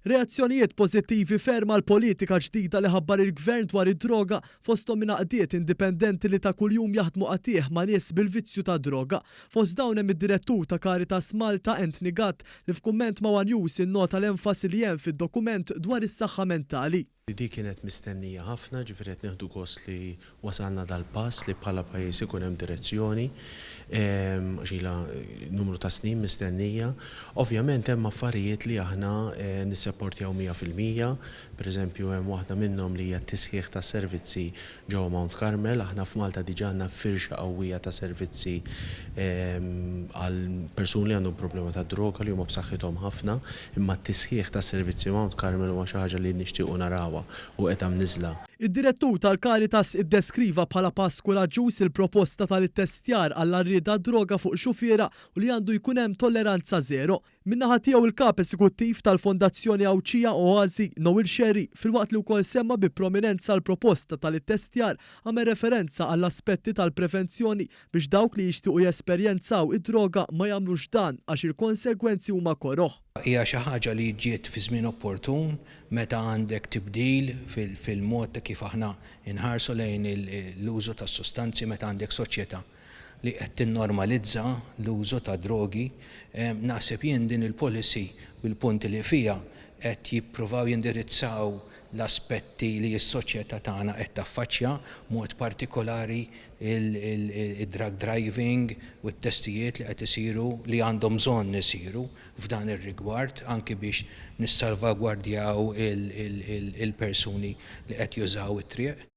Reazzjonijiet pożittivi ferma l-politika ġdida li ħabbar il-gvern dwar id-droga fosthom minaqdiet indipendenti li ta' kuljum jaħdmu qatih ma' nies bil-vizzju ta' droga. Fost dawn hemm id-direttur ta' Caritas Malta Anthony Gatt li f'kumment ma' One News innota l-enfasi li hemm fid-dokument dwar is-saħħa mentali. Di kienet mistennija ħafna, ġifieri qed nieħdu gost li wasalna dal-pass li bħala pajjiż ikun hemm direzzjoni, ġila numru ta' snin mistennija. Ovvjament hemm affarijiet li aħna nissapportjaw 100%, pereżempju hemm waħda minnhom li hija t-tisħiħ ta' servizzi ġewwa Mount Carmel, aħna f'Malta diġà għandna firxa qawwija ta' servizzi għal persuni li għandhom problema ta' droga li huma b'saħħithom ħafna, imma t-tisħiħ ta' servizzi Mount Carmel huwa xi ħaġa li nixtiequ narawha u qed hemm niżla. Id-direttur tal-Caritas iddeskriva bħala pass kuraġġuż il-proposta tal-ittestjar għall-arrieda droga fuq xufiera u li għandu jkun hemm tolleranza zero. Min-naħa tiegħu il-kap eżekuttiv tal-Fondazzjoni Awċija Oażi Noel Sherry filwaqt li wkoll semma bi prominenza l-proposta tal-ittestjar għamel referenza għall-aspetti tal-prevenzjoni biex dawk li jixtiequ jesperjenzaw id-droga ma jagħmlux dan għax il-konsegwenzi huma koroħ. Hija xi ħaġa li ġiet fi żmien opportun meta għandek tibdil fil-mod ta' kif aħna inħarsu lejn l-użu tas sustanzi meta għandek soċjetà li qed tinnormalizza l-użu ta' drogi. Naħseb jien din il-policy u l-punti li fiha qed jippruvaw jindirizzaw l-aspetti li s-soċjetà tagħna qed taffaċċja, mod partikolari il-drug driving u t-testijiet li qed isiru li għandhom bżonn isiru f'dan ir-rigward anke biex nissalvagwardjaw il-persuni li qed jużaw it-triq.